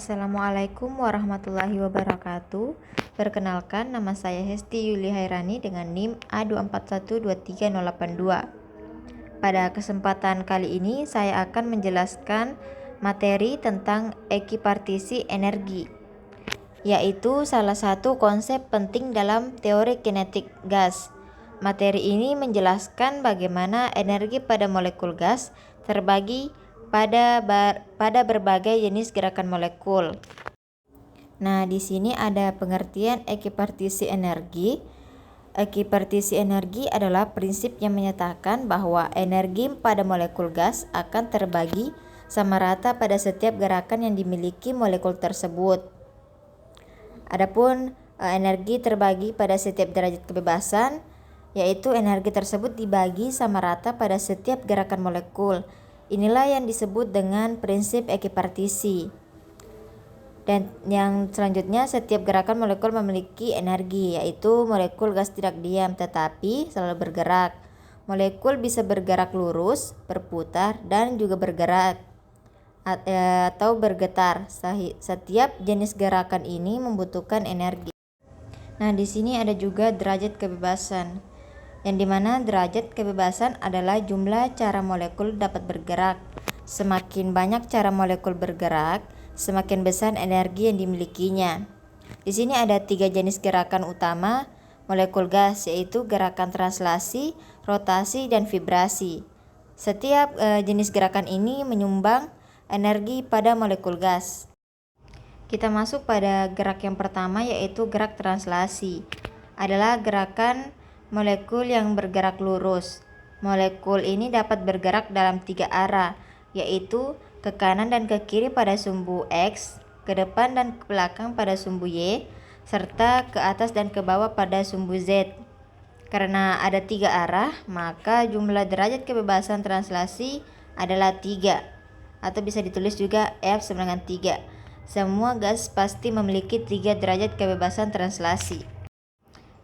Assalamualaikum warahmatullahi wabarakatuh. Perkenalkan, nama saya Hesti Yuli Hairani dengan NIM A24123082. Pada kesempatan kali ini saya akan menjelaskan materi tentang ekipartisi energi, yaitu salah satu konsep penting dalam teori kinetik gas. Materi ini menjelaskan bagaimana energi pada molekul gas terbagi pada berbagai jenis gerakan molekul. Nah, di sini ada pengertian ekipartisi energi. Ekipartisi energi adalah prinsip yang menyatakan bahwa energi pada molekul gas akan terbagi sama rata pada setiap gerakan yang dimiliki molekul tersebut. Adapun energi terbagi pada setiap derajat kebebasan, yaitu energi tersebut dibagi sama rata pada setiap gerakan molekul. Inilah yang disebut dengan prinsip ekipartisi. Dan yang selanjutnya, setiap gerakan molekul memiliki energi, yaitu molekul gas tidak diam tetapi selalu bergerak. Molekul bisa bergerak lurus, berputar, dan juga bergerak atau bergetar. Setiap jenis gerakan ini membutuhkan energi. Nah, di sini ada juga derajat kebebasan, yang dimana derajat kebebasan adalah jumlah cara molekul dapat bergerak. Semakin banyak cara molekul bergerak, semakin besar energi yang dimilikinya. Di sini ada 3 jenis gerakan utama molekul gas, yaitu gerakan translasi, rotasi, dan vibrasi. Setiap jenis gerakan ini menyumbang energi pada molekul gas. Kita masuk pada gerak yang pertama, yaitu gerak translasi. Adalah gerakan molekul yang bergerak lurus. Molekul ini dapat bergerak dalam 3 arah, yaitu ke kanan dan ke kiri pada sumbu X, ke depan dan ke belakang pada sumbu Y, serta ke atas dan ke bawah pada sumbu Z. Karena ada 3 arah, maka jumlah derajat kebebasan translasi adalah 3, atau bisa ditulis juga F sama dengan 3. Semua gas pasti memiliki 3 derajat kebebasan translasi.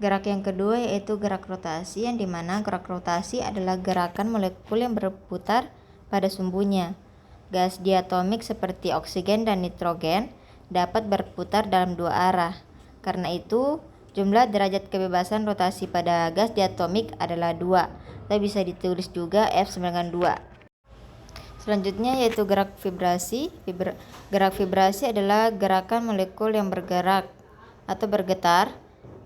Gerak yang kedua yaitu gerak rotasi, yang dimana gerak rotasi adalah gerakan molekul yang berputar pada sumbunya. Gas diatomik seperti oksigen dan nitrogen dapat berputar dalam 2 arah. Karena itu, jumlah derajat kebebasan rotasi pada gas diatomik adalah 2, atau bisa ditulis juga F sama dengan 2. Selanjutnya yaitu gerak vibrasi. Gerak vibrasi adalah gerakan molekul yang bergerak atau bergetar.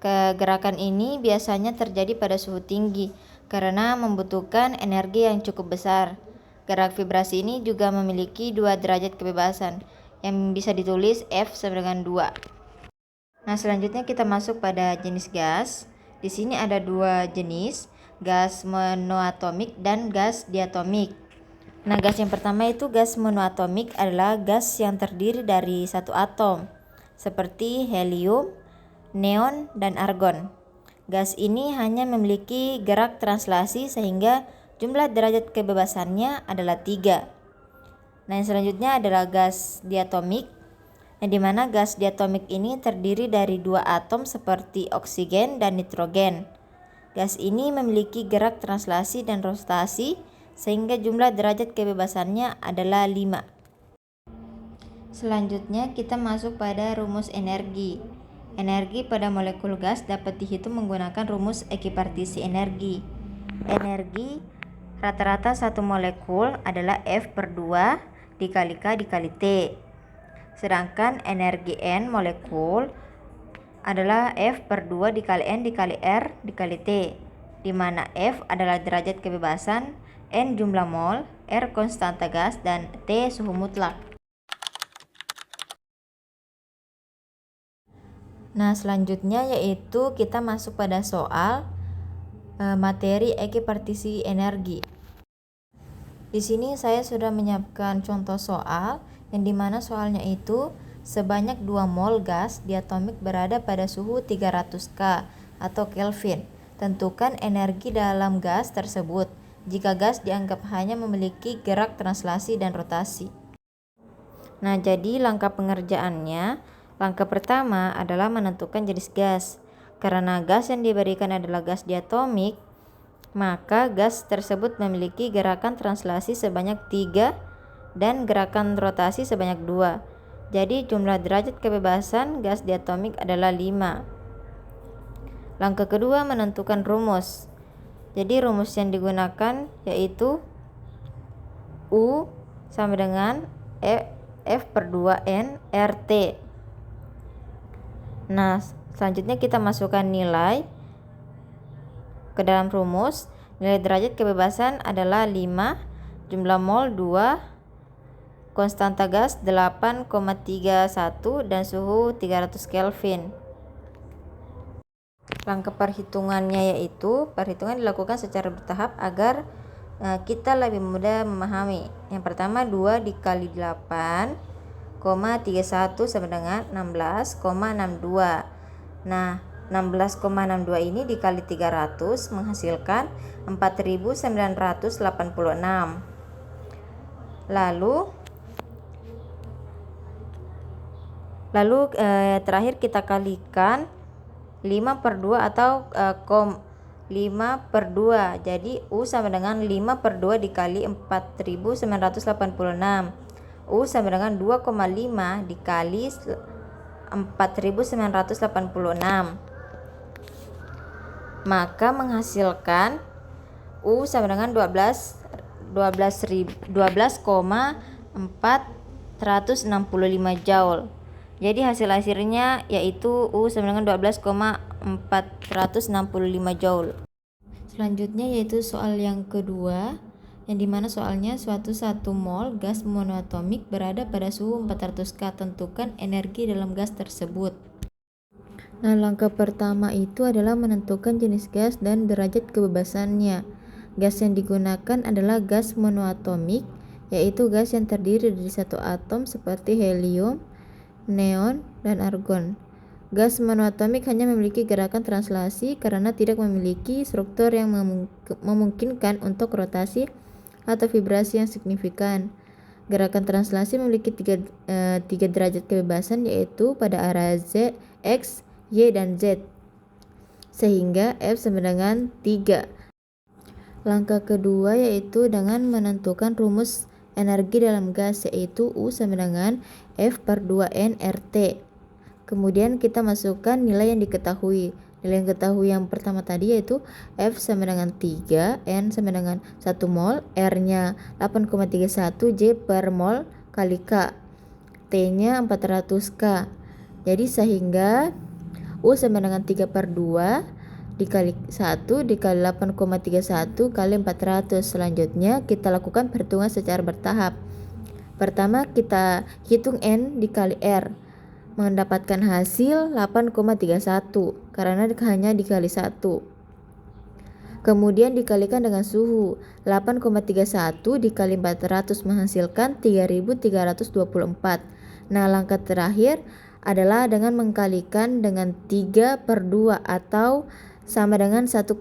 Gerakan ini biasanya terjadi pada suhu tinggi karena membutuhkan energi yang cukup besar. Gerak vibrasi ini juga memiliki 2 derajat kebebasan yang bisa ditulis F sama dengan 2. Nah, selanjutnya kita masuk pada jenis gas. Di sini ada 2 jenis, gas monoatomik dan gas diatomik. Nah, gas yang pertama itu gas monoatomik adalah gas yang terdiri dari 1 atom, seperti helium, neon, dan argon. Gas ini hanya memiliki gerak translasi sehingga jumlah derajat kebebasannya adalah 3. Nah, yang selanjutnya adalah gas diatomik, yang dimana gas diatomik ini terdiri dari 2 atom seperti oksigen dan nitrogen. Gas ini memiliki gerak translasi dan rotasi sehingga jumlah derajat kebebasannya adalah 5. Selanjutnya kita masuk pada rumus energi. Energi pada molekul gas dapat dihitung menggunakan rumus ekipartisi energi. Energi rata-rata satu molekul adalah F/2 dikali K dikali T. Sedangkan energi N molekul adalah F/2 dikali N dikali R dikali T, di mana F adalah derajat kebebasan, N jumlah mol, R konstanta gas, dan T suhu mutlak. Nah, selanjutnya yaitu kita masuk pada soal materi ekipartisi energi. Di sini saya sudah menyiapkan contoh soal, yang dimana soalnya itu sebanyak 2 mol gas diatomik berada pada suhu 300 K atau Kelvin. Tentukan energi dalam gas tersebut jika gas dianggap hanya memiliki gerak translasi dan rotasi. Nah, jadi langkah pengerjaannya, langkah pertama adalah menentukan jenis gas. Karena gas yang diberikan adalah gas diatomik, maka gas tersebut memiliki gerakan translasi sebanyak 3 dan gerakan rotasi sebanyak 2. Jadi jumlah derajat kebebasan gas diatomik adalah 5. Langkah kedua, menentukan rumus. Jadi rumus yang digunakan yaitu U sama dengan F per 2N RT. Nah, selanjutnya kita masukkan nilai ke dalam rumus. Nilai derajat kebebasan adalah 5, jumlah mol 2, konstanta gas 8,31 dan suhu 300 Kelvin. Langkah perhitungannya yaitu perhitungan dilakukan secara bertahap agar kita lebih mudah memahami. Yang pertama 2 dikali 8,31 sama dengan 16,62. Nah, 16,62 ini dikali 300 menghasilkan 4.986. Lalu terakhir kita kalikan 5 per 2 atau 5 per 2. Jadi U sama dengan 5 per 2 dikali 4.986. U sama dengan 2,5 dikali 4.986. Maka menghasilkan U sama dengan 12,465 Joule. Jadi hasilnya yaitu U sama dengan 12,465 Joule. Selanjutnya yaitu soal yang kedua, yang dimana soalnya suatu 1 mol gas monoatomik berada pada suhu 400 K. Tentukan energi dalam gas tersebut. Nah, langkah pertama itu adalah menentukan jenis gas dan derajat kebebasannya. Gas yang digunakan adalah gas monoatomik, yaitu gas yang terdiri dari satu atom seperti helium, neon, dan argon. Gas monoatomik hanya memiliki gerakan translasi karena tidak memiliki struktur yang memungkinkan untuk rotasi atau vibrasi yang signifikan. Gerakan translasi memiliki tiga derajat kebebasan, yaitu pada arah Z, X, Y, dan Z, sehingga F sama dengan 3. Langkah kedua yaitu dengan menentukan rumus energi dalam gas, yaitu U sama dengan F per 2N RT. Kemudian kita masukkan nilai yang diketahui. Nilai yang diketahui yang pertama tadi yaitu F sama dengan 3, N sama dengan 1 mol, R-nya 8,31 J per mol kali K, T-nya 400 K. Jadi sehingga U sama dengan 3 per 2 dikali 1 dikali 8,31 kali 400. Selanjutnya kita lakukan perhitungan secara bertahap. Pertama kita hitung N dikali R, mendapatkan hasil 8,31 karena hanya dikali 1. Kemudian dikalikan dengan suhu, 8,31 dikali 400 menghasilkan 3.324. Nah, langkah terakhir adalah dengan mengkalikan dengan 3 per 2 atau sama dengan 1,5.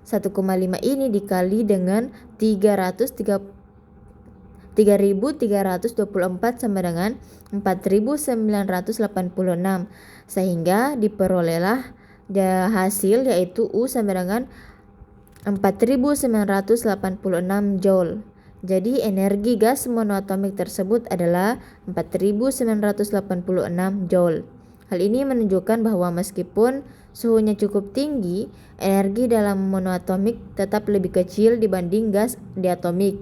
1,5 ini dikali dengan 3.324 sama dengan 4.986, sehingga diperolehlah hasil yaitu U sama dengan 4.986 Joule. Jadi energi gas monoatomik tersebut adalah 4.986 Joule. Hal ini menunjukkan bahwa meskipun suhunya cukup tinggi, energi dalam monoatomik tetap lebih kecil dibanding gas diatomik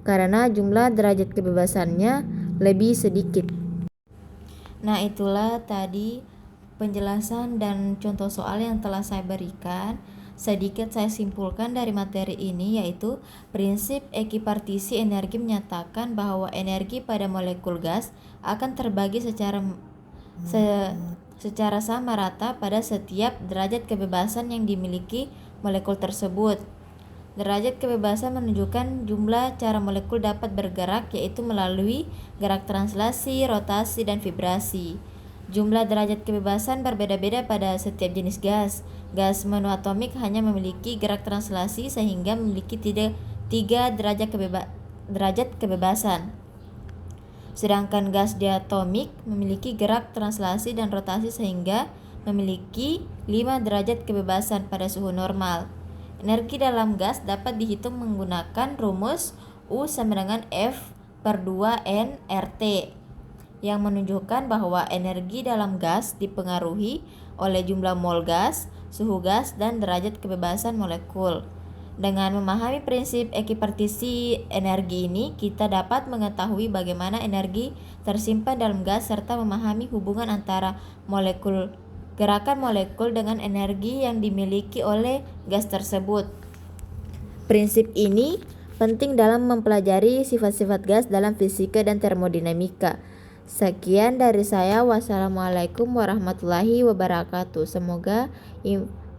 karena jumlah derajat kebebasannya lebih sedikit. Nah, itulah tadi penjelasan dan contoh soal yang telah saya berikan. Sedikit saya simpulkan dari materi ini, yaitu prinsip ekipartisi energi menyatakan bahwa energi pada molekul gas akan terbagi secara sama rata pada setiap derajat kebebasan yang dimiliki molekul tersebut. Derajat kebebasan menunjukkan jumlah cara molekul dapat bergerak, yaitu melalui gerak translasi, rotasi, dan vibrasi. Jumlah derajat kebebasan berbeda-beda pada setiap jenis gas. Gas monoatomik hanya memiliki gerak translasi sehingga memiliki tiga derajat kebebasan. Sedangkan gas diatomik memiliki gerak translasi dan rotasi sehingga memiliki 5 derajat kebebasan pada suhu normal. Energi dalam gas dapat dihitung menggunakan rumus U sama dengan F per 2N RT. yang menunjukkan bahwa energi dalam gas dipengaruhi oleh jumlah mol gas, suhu gas, dan derajat kebebasan molekul. Dengan memahami prinsip ekipartisi energi ini, kita dapat mengetahui bagaimana energi tersimpan dalam gas serta memahami hubungan antara gerakan molekul dengan energi yang dimiliki oleh gas tersebut. Prinsip ini penting dalam mempelajari sifat-sifat gas dalam fisika dan termodinamika. Sekian dari saya. Wassalamualaikum warahmatullahi wabarakatuh. Semoga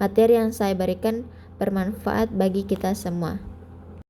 materi yang saya berikan bermanfaat bagi kita semua.